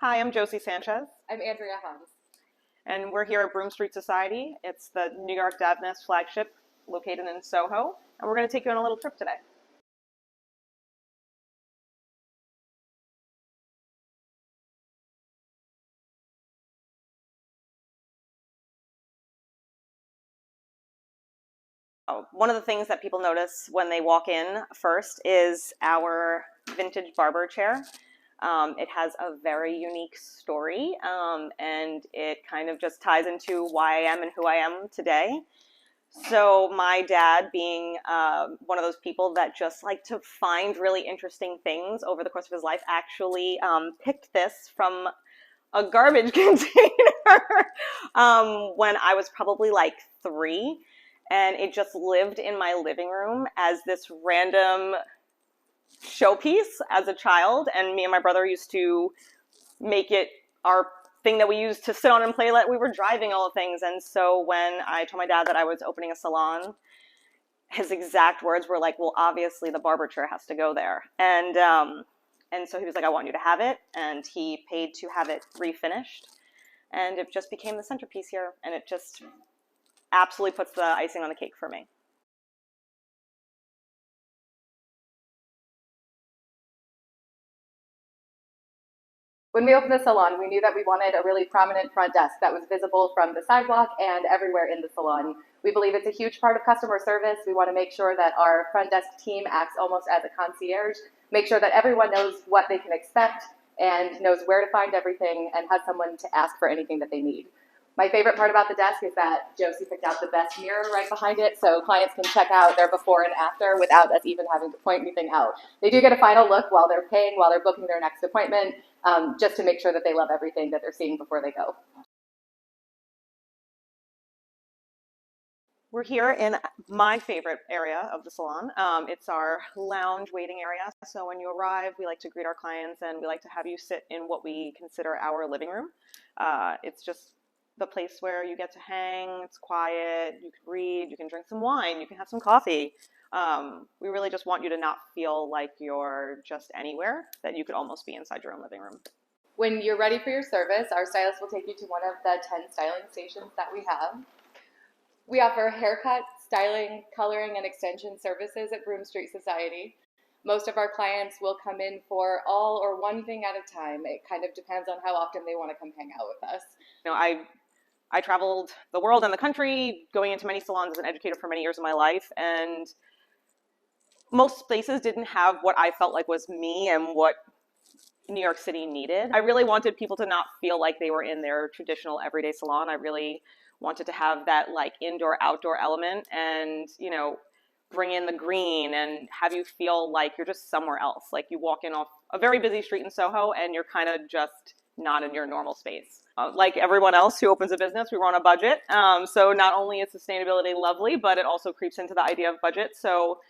Hi, I'm Josie Sanchez, I'm Andrea. and we're here at Broome Street Society. It's the New York Davness flagship located in SoHo, and we're going to take you on a little trip today. One of the things that people notice when they walk in first is our vintage barber chair. It has a very unique story, and it kind of just ties into why I am and who I am today. So my dad, being one of those people that just like to find really interesting things over the course of his life, actually picked this from a garbage container when I was probably like 3. And it just lived in my living room as this random showpiece as a child. And me and my brother used to make it our thing that we used to sit on and play like we were driving all the things. And so when I told my dad that I was opening a salon, his exact words were like, well, obviously the barber chair has to go there. And so he was like, I want you to have it. And he paid to have it refinished. And it just became the centerpiece here. And it just absolutely puts the icing on the cake for me. When we opened the salon, we knew that we wanted a really prominent front desk that was visible from the sidewalk and everywhere in the salon. We believe it's a huge part of customer service. We want to make sure that our front desk team acts almost as a concierge, make sure that everyone knows what they can expect and knows where to find everything and has someone to ask for anything that they need. My favorite part about the desk is that Josie picked out the best mirror right behind it, so clients can check out their before and after without us even having to point anything out. They do get a final look while they're paying, while they're booking their next appointment, just to make sure that they love everything that they're seeing before they go. We're here in my favorite area of the salon. It's our lounge waiting area. So when you arrive, we like to greet our clients and we like to have you sit in what we consider our living room. It's just the place where you get to hang, it's quiet, you can read, you can drink some wine, you can have some coffee. We really just want you to not feel like you're just anywhere, that you could almost be inside your own living room. When you're ready for your service, our stylist will take you to one of the 10 styling stations that we have. We offer haircut, styling, coloring, and extension services at Broome Street Society. Most of our clients will come in for all or one thing at a time. It kind of depends on how often they want to come hang out with us. You know, I traveled the world and the country, going into many salons as an educator for many years of my life, and most places didn't have what I felt like was me and what New York City needed. I really wanted people to not feel like they were in their traditional everyday salon. I really wanted to have that like indoor-outdoor element and, you know, bring in the green and have you feel like you're just somewhere else. Like you walk in off a very busy street in SoHo and you're kind of just not in your normal space. Like everyone else who opens a business, we were on a budget. So not only is sustainability lovely, but it also creeps into the idea of budget. So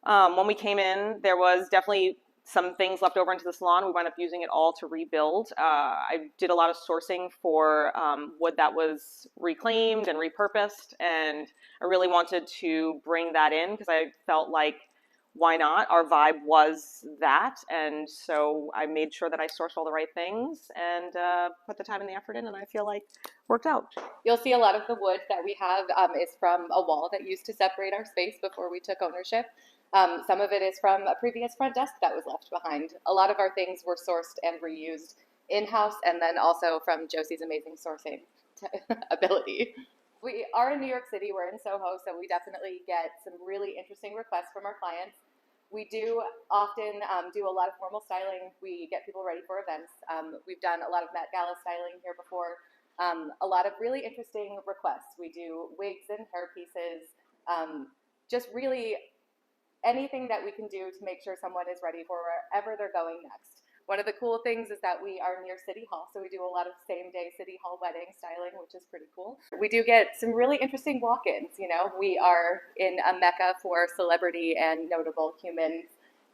when we came in, there was definitely some things left over into the salon. We wound up using it all to rebuild. I did a lot of sourcing for wood that was reclaimed and repurposed, and I really wanted to bring that in because I felt like, why not? Our vibe was that, and so I made sure that I sourced all the right things and put the time and the effort in, and I feel like worked out. You'll see a lot of the wood that we have is from a wall that used to separate our space before we took ownership. Some of it is from a previous front desk that was left behind. A lot of our things were sourced and reused in-house, and then also from Josie's amazing sourcing ability. We are in New York City, we're in SoHo, so we definitely get some really interesting requests from our clients. We do often do a lot of formal styling. We get people ready for events. We've done a lot of Met Gala styling here before. A lot of really interesting requests. We do wigs and hair pieces, just really anything that we can do to make sure someone is ready for wherever they're going next. One of the cool things is that we are near City Hall, so we do a lot of same-day City Hall wedding styling, which is pretty cool. We do get some really interesting walk-ins, you know. We are in a mecca for celebrity and notable humans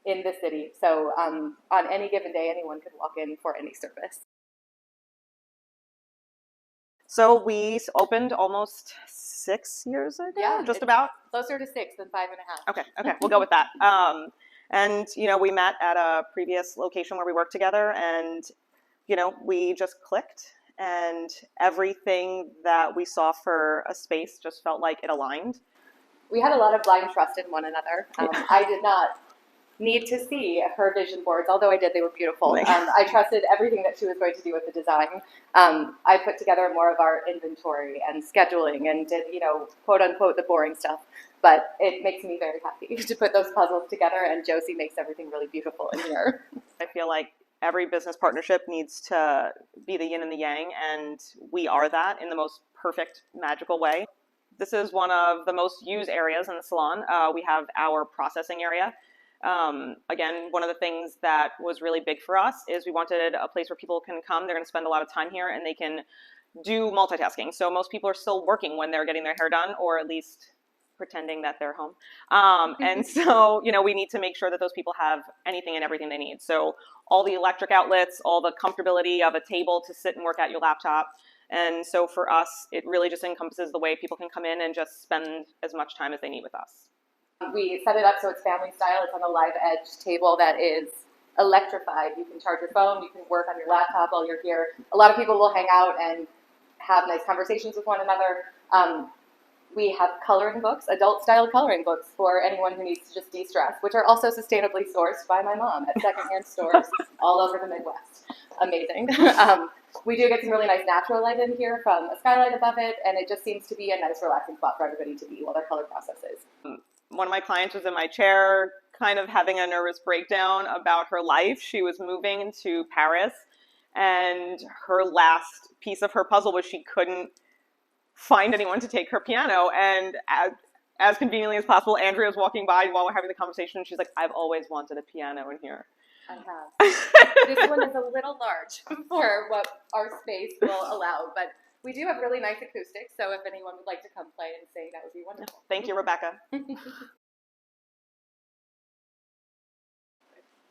in the city, so on any given day, anyone could walk in for any service. So we opened almost 6 years ago, Yeah, just about. Closer to 6 than 5.5. Okay, we'll go with that. And, you know, we met at a previous location where we worked together, and we just clicked, and everything that we saw for a space just felt like it aligned. We had a lot of blind trust in one another. I did not need to see her vision boards, although I did. They were beautiful. I trusted everything that she was going to do with the design. I put together more of our inventory and scheduling and did, quote unquote, the boring stuff. But it makes me very happy to put those puzzles together, and Josie makes everything really beautiful in here. I feel like every business partnership needs to be the yin and the yang, and we are that in the most perfect, magical way. This is one of the most used areas in the salon. We have our processing area. Again, one of the things that was really big for us is we wanted a place where people can come. They're going to spend a lot of time here, and they can do multitasking. So most people are still working when they're getting their hair done, or at least pretending that they're home. And so, we need to make sure that those people have anything and everything they need. So all the electric outlets, all the comfortability of a table to sit and work at your laptop. And so for us, it really just encompasses the way people can come in and just spend as much time as they need with us. We set it up so it's family style. It's on a live edge table that is electrified. You can charge your phone, you can work on your laptop while you're here. A lot of people will hang out and have nice conversations with one another. We have coloring books, adult-style coloring books for anyone who needs to just de-stress, which are also sustainably sourced by my mom at secondhand stores all over the Midwest. Amazing. We do get some really nice natural light in here from a skylight above it, and it just seems to be a nice, relaxing spot for everybody to be while their color processes. One of my clients was in my chair, kind of having a nervous breakdown about her life. She was moving to Paris, and her last piece of her puzzle was she couldn't find anyone to take her piano. And as conveniently as possible, Andrea was walking by while we're having the conversation, and she's like, "I've always wanted a piano in here." I have. This one is a little large for what our space will allow, but we do have really nice acoustics, so if anyone would like to come play and sing, that would be wonderful. Thank you, Rebecca.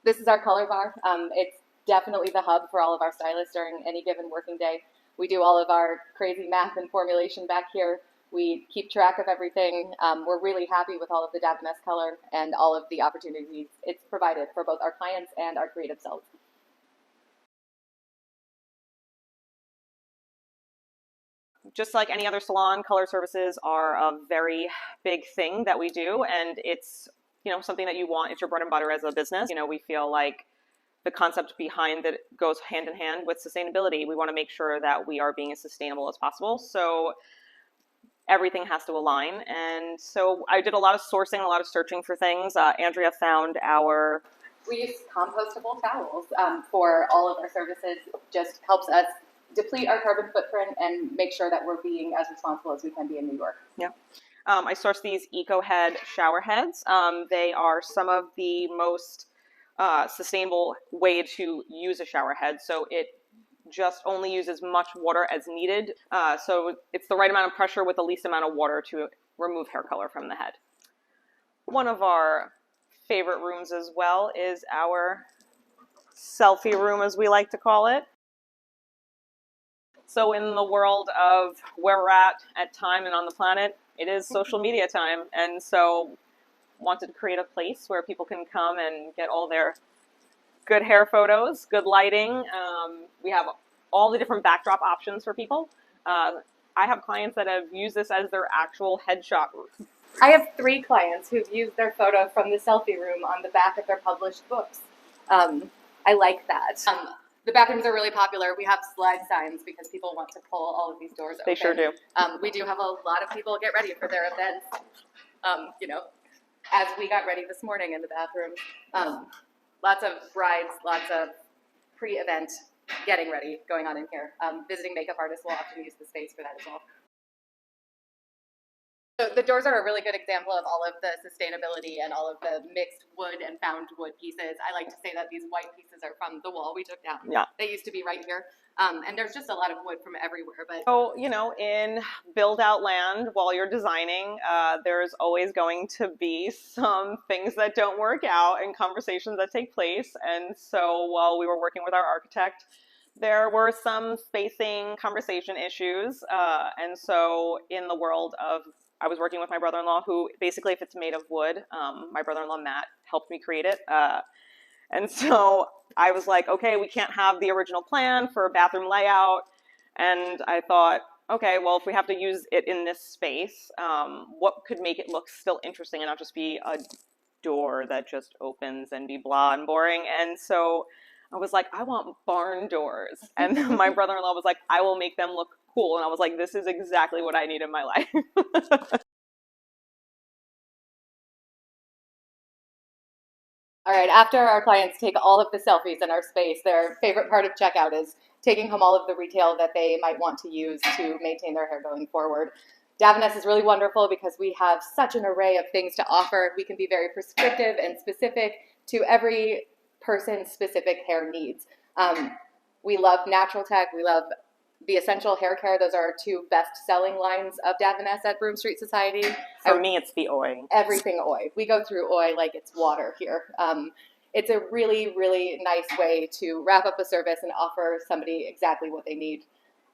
This is our color bar. It's definitely the hub for all of our stylists during any given working day. We do all of our crazy math and formulation back here. We keep track of everything. We're really happy with all of the Daviness color and all of the opportunities it's provided for both our clients and our creative selves. Just like any other salon, color services are a very big thing that we do, and it's something that you want. It's your bread and butter as a business. We feel like the concept behind it goes hand in hand with sustainability. We want to make sure that we are being as sustainable as possible. So everything has to align. And so I did a lot of sourcing, a lot of searching for things. Andrea found We use compostable towels for all of our services. Just helps us deplete our carbon footprint and make sure that we're being as responsible as we can be in New York. Yeah. I sourced these EcoHead shower heads. They are some of the most sustainable way to use a shower head. So it just only uses much water as needed. So it's the right amount of pressure with the least amount of water to remove hair color from the head. One of our favorite rooms as well is our selfie room, as we like to call it. So in the world of where we're at time and on the planet, it is social media time. And so wanted to create a place where people can come and get all their good hair photos, good lighting. We have all the different backdrop options for people. I have clients that have used this as their actual headshot room. I have 3 clients who've used their photo from the selfie room on the back of their published books. I like that. The bathrooms are really popular. We have slide signs because people want to pull all of these doors open. They sure do. We do have a lot of people get ready for their events, as we got ready this morning in the bathroom. Lots of brides, lots of pre-event getting ready going on in here. Visiting makeup artists will often use the space for that as well. So the doors are a really good example of all of the sustainability and all of the mixed wood and found wood pieces. I like to say that these white pieces are from the wall we took down. Yeah. They used to be right here. And there's just a lot of wood from everywhere. But so, in build out land, while you're designing, there's always going to be some things that don't work out and conversations that take place. And so while we were working with our architect, there were some spacing conversation issues. And so in the world of, I was working with my brother-in-law, who basically, if it's made of wood, my brother-in-law, Matt, helped me create it. And so I was like, okay, we can't have the original plan for a bathroom layout. And I thought, okay, well, if we have to use it in this space, what could make it look still interesting and not just be a door that just opens and be blah and boring? And so I was like, I want barn doors. And my brother-in-law was like, I will make them look cool. And I was like, this is exactly what I need in my life. All right, after our clients take all of the selfies in our space, their favorite part of checkout is taking home all of the retail that they might want to use to maintain their hair going forward. Davines is really wonderful because we have such an array of things to offer. We can be very prescriptive and specific to every person's specific hair needs. We love Natural Tech. We love the Essential Hair Care. Those are our two best-selling lines of Davines at Broome Street Society. For me, it's the Oi. Everything Oi. We go through Oi like it's water here. It's a really, really nice way to wrap up a service and offer somebody exactly what they need.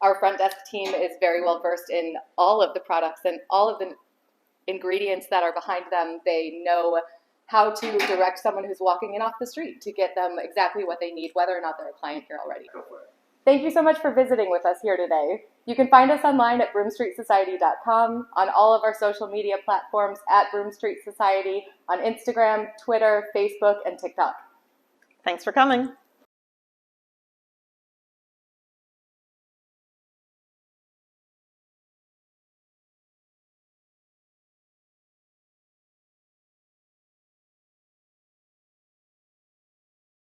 Our front desk team is very well versed in all of the products and all of the ingredients that are behind them. They know how to direct someone who's walking in off the street to get them exactly what they need, whether or not they're a client here already. Go for it. Thank you so much for visiting with us here today. You can find us online at broomestreetsociety.com, on all of our social media platforms at Broome Street Society, on Instagram, Twitter, Facebook, and TikTok. Thanks for coming.